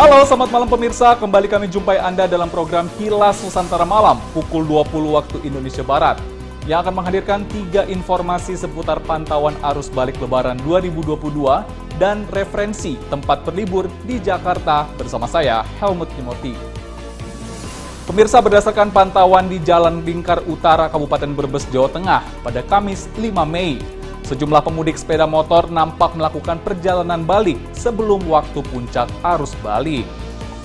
Halo, selamat malam pemirsa. Kembali kami jumpai Anda dalam program Kilas Nusantara Malam pukul 20 waktu Indonesia Barat yang akan menghadirkan 3 informasi seputar pantauan arus balik Lebaran 2022 dan referensi tempat berlibur di Jakarta bersama saya, Helmut Timothy. Pemirsa, berdasarkan pantauan di Jalan Lingkar Utara Kabupaten Brebes, Jawa Tengah pada Kamis 5 Mei, sejumlah pemudik sepeda motor nampak melakukan perjalanan balik sebelum waktu puncak arus balik.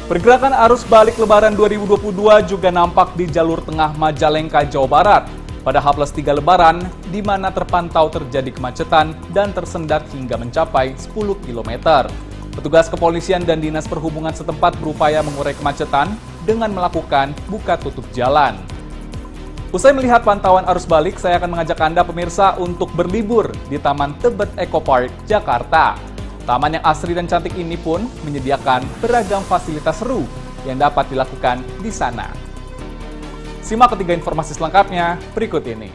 Pergerakan arus balik Lebaran 2022 juga nampak di jalur tengah Majalengka, Jawa Barat pada H+3 Lebaran, di mana terpantau terjadi kemacetan dan tersendat hingga mencapai 10 km. Petugas kepolisian dan dinas perhubungan setempat berupaya mengurai kemacetan dengan melakukan buka tutup jalan. Usai melihat pantauan arus balik, saya akan mengajak Anda pemirsa untuk berlibur di Taman Tebet Eco Park, Jakarta. Taman yang asri dan cantik ini pun menyediakan beragam fasilitas seru yang dapat dilakukan di sana. Simak ketiga informasi selengkapnya berikut ini.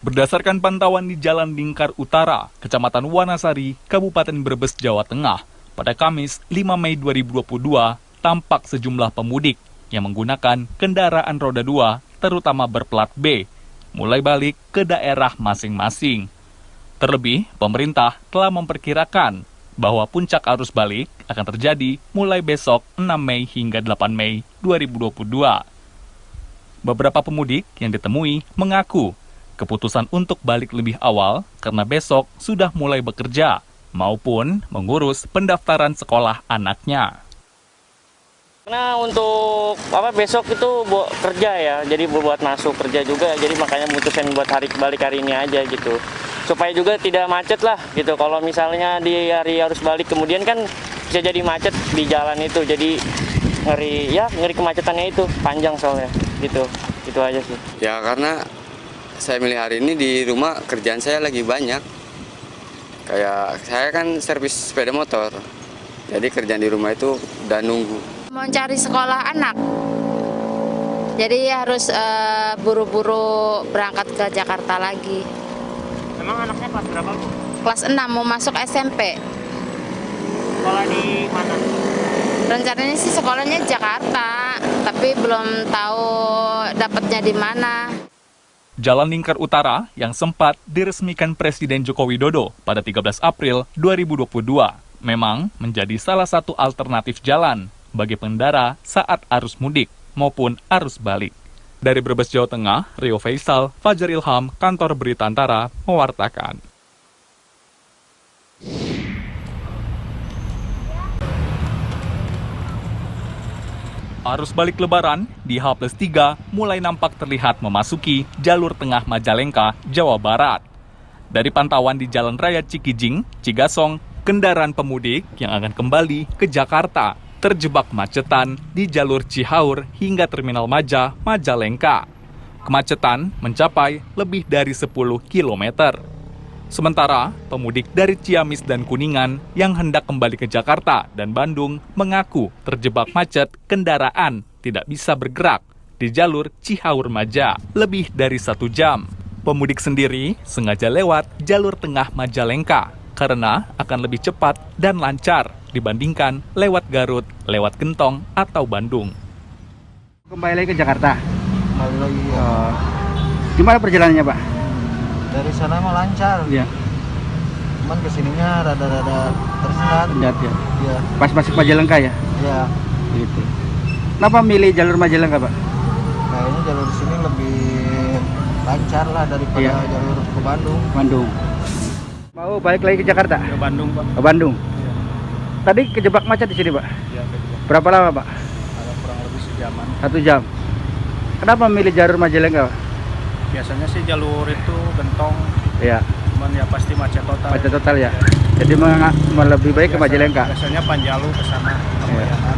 Berdasarkan pantauan di Jalan Lingkar Utara, Kecamatan Wanasari, Kabupaten Brebes, Jawa Tengah, pada Kamis 5 Mei 2022, tampak sejumlah pemudik yang menggunakan kendaraan roda 2, terutama berplat B, mulai balik ke daerah masing-masing. Terlebih, pemerintah telah memperkirakan bahwa puncak arus balik akan terjadi mulai besok 6 Mei hingga 8 Mei 2022. Beberapa pemudik yang ditemui mengaku keputusan untuk balik lebih awal karena besok sudah mulai bekerja maupun mengurus pendaftaran sekolah anaknya. Karena untuk besok itu kerja ya, jadi buat masuk kerja juga, jadi makanya mutusin buat balik hari ini aja gitu. Supaya juga tidak macet lah gitu. Kalau misalnya di hari arus balik kemudian kan bisa jadi macet di jalan itu, jadi ngeri kemacetannya itu panjang soalnya gitu. Itu aja sih. Ya karena saya milih hari ini di rumah kerjaan saya lagi banyak. Kayak saya kan servis sepeda motor, jadi kerjaan di rumah itu udah nunggu. Mau cari sekolah anak, jadi harus buru-buru berangkat ke Jakarta lagi. Emang anaknya kelas berapa, Bu? Kelas 6 mau masuk SMP. Sekolah di mana? Rencananya sih sekolahnya Jakarta, tapi belum tahu dapatnya di mana. Jalan Lingkar Utara yang sempat diresmikan Presiden Joko Widodo pada 13 April 2022 memang menjadi salah satu alternatif jalan bagi pengendara saat arus mudik maupun arus balik. Dari Brebes, Jawa Tengah, Rio Faisal, Fajar Ilham, Kantor Berita Antara, mewartakan. Arus balik Lebaran di H+3 mulai nampak terlihat memasuki jalur tengah Majalengka, Jawa Barat. Dari pantauan di Jalan Raya Cikijing, Cigasong, kendaraan pemudik yang akan kembali ke Jakarta terjebak kemacetan di jalur Cihaur hingga Terminal Maja, Majalengka. Kemacetan mencapai lebih dari 10 km. Sementara, pemudik dari Ciamis dan Kuningan yang hendak kembali ke Jakarta dan Bandung mengaku terjebak macet kendaraan tidak bisa bergerak di jalur Cihaur Maja lebih dari 1 jam. Pemudik sendiri sengaja lewat jalur tengah Majalengka karena akan lebih cepat dan lancar dibandingkan lewat Garut, lewat Gentong, atau Bandung. Kembali lagi ke Jakarta? Kembali lagi ya. Gimana perjalanannya, Pak? Dari sana mah lancar. Iya. Cuman kesininya rada-rada tersendat. Tersendat ya? Iya. Pas masuk Majalengka ya? Iya. Gitu. Kenapa milih jalur Majalengka, Pak? Kayaknya jalur sini lebih lancar lah daripada Iya. jalur ke Bandung. Bandung. Mau balik lagi ke Jakarta? Ke Bandung, Pak. Ke Bandung. Iya. Tadi kejebak macet di sini, Pak? Iya, kejebak. Berapa lama, Pak? Ada kurang lebih sejaman. 1 jam. Kenapa milih jalur Majalengka, Pak? Biasanya sih jalur itu Gentong, Iya. cuman ya pasti macet total. Macet total ya? Jadi lebih baik ke Majalengka? Biasanya Panjalu ke sana, Lambayangan.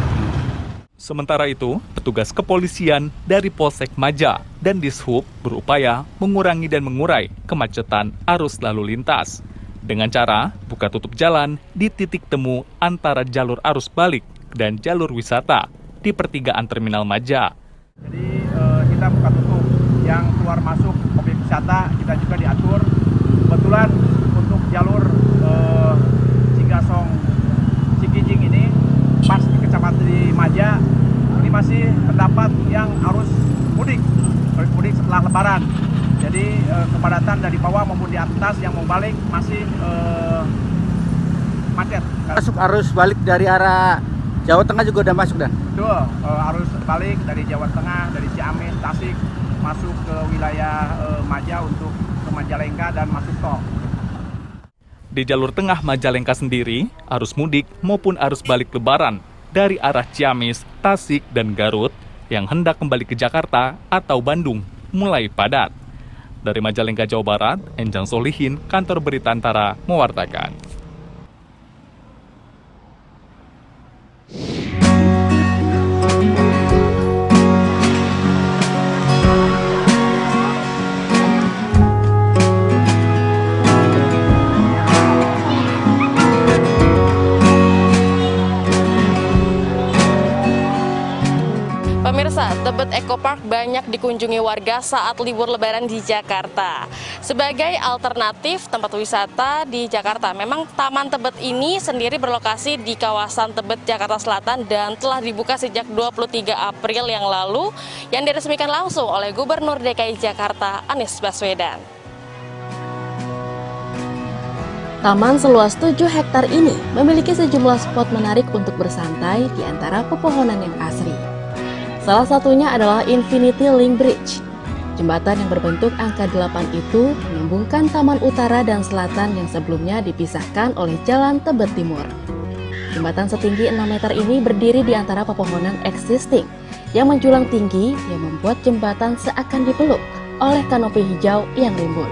Sementara itu, petugas kepolisian dari Polsek Maja dan Dishub berupaya mengurangi dan mengurai kemacetan arus lalu lintas dengan cara buka tutup jalan di titik temu antara jalur arus balik dan jalur wisata di pertigaan Terminal Maja. Jadi kita buka tutup yang keluar masuk objek wisata kita juga diatur. Kebetulan untuk jalur Cigasong di Maja ini masih terdapat yang arus mudik setelah Lebaran. Jadi kepadatan dari bawah maupun di atas yang mau balik masih macet. Masuk arus balik dari arah Jawa Tengah juga udah masuk, Dan? Betul, arus balik dari Jawa Tengah, dari Ciamis, Tasik, masuk ke wilayah Maja untuk ke Majalengka dan masuk tol. Di jalur tengah Majalengka sendiri, arus mudik maupun arus balik Lebaran dari arah Ciamis, Tasik, dan Garut yang hendak kembali ke Jakarta atau Bandung mulai padat. Dari Majalengka, Jawa Barat, Enjang Solihin, Kantor Berita Antara, mewartakan. Pemirsa, Tebet Eco Park banyak dikunjungi warga saat libur Lebaran di Jakarta. Sebagai alternatif tempat wisata di Jakarta, memang Taman Tebet ini sendiri berlokasi di kawasan Tebet, Jakarta Selatan dan telah dibuka sejak 23 April yang lalu yang diresmikan langsung oleh Gubernur DKI Jakarta Anies Baswedan. Taman seluas 7 hektar ini memiliki sejumlah spot menarik untuk bersantai di antara pepohonan yang asri. Salah satunya adalah Infinity Link Bridge. Jembatan yang berbentuk angka 8 itu menyambungkan Taman Utara dan Selatan yang sebelumnya dipisahkan oleh Jalan Tebet Timur. Jembatan setinggi 6 meter ini berdiri di antara pepohonan existing yang menjulang tinggi yang membuat jembatan seakan dipeluk oleh kanopi hijau yang rimbun.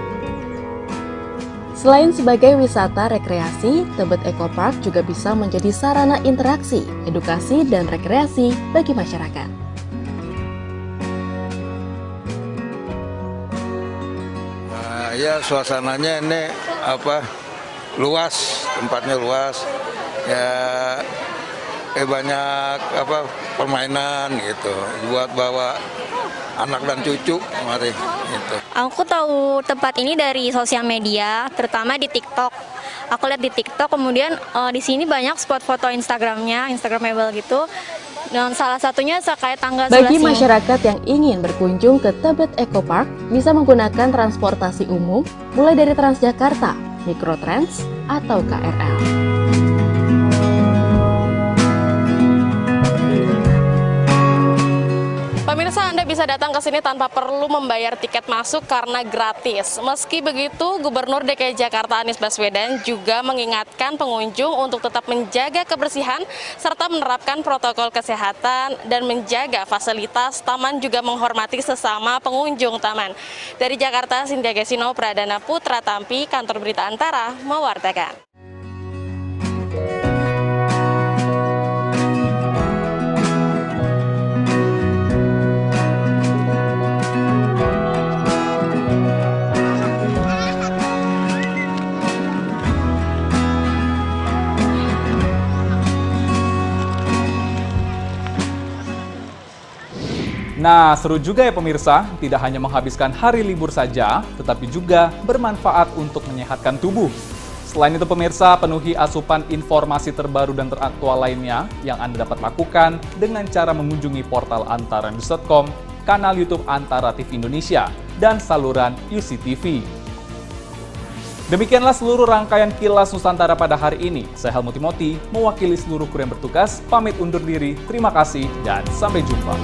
Selain sebagai wisata rekreasi, Tebet Eco Park juga bisa menjadi sarana interaksi, edukasi, dan rekreasi bagi masyarakat. Ya, suasananya ini luas, tempatnya luas. Ya banyak permainan gitu buat bawa anak dan cucu mari gitu. Aku tahu tempat ini dari sosial media, terutama di TikTok. Aku lihat di TikTok, kemudian di sini banyak spot foto Instagramnya, Instagramable gitu. Dan salah satunya terkait tanggal 11 Bagi ini. masyarakat yang ingin berkunjung ke Tebet Eco Park, bisa menggunakan transportasi umum mulai dari Transjakarta, Mikrotrans, atau KRL. Pemirsa, Anda bisa datang ke sini tanpa perlu membayar tiket masuk karena gratis. Meski begitu, Gubernur DKI Jakarta Anies Baswedan juga mengingatkan pengunjung untuk tetap menjaga kebersihan serta menerapkan protokol kesehatan dan menjaga fasilitas taman juga menghormati sesama pengunjung taman. Dari Jakarta, Cynthia Gesino, Pradana Putra Tampi, Kantor Berita Antara, mewartakan. Nah, seru juga ya pemirsa, tidak hanya menghabiskan hari libur saja, tetapi juga bermanfaat untuk menyehatkan tubuh. Selain itu pemirsa, penuhi asupan informasi terbaru dan teraktual lainnya yang Anda dapat lakukan dengan cara mengunjungi portal antaranews.com, kanal YouTube Antara TV Indonesia, dan saluran UCTV. Demikianlah seluruh rangkaian Kilas Nusantara pada hari ini. Saya Helmut Timothy, mewakili seluruh kru yang bertugas, pamit undur diri. Terima kasih dan sampai jumpa.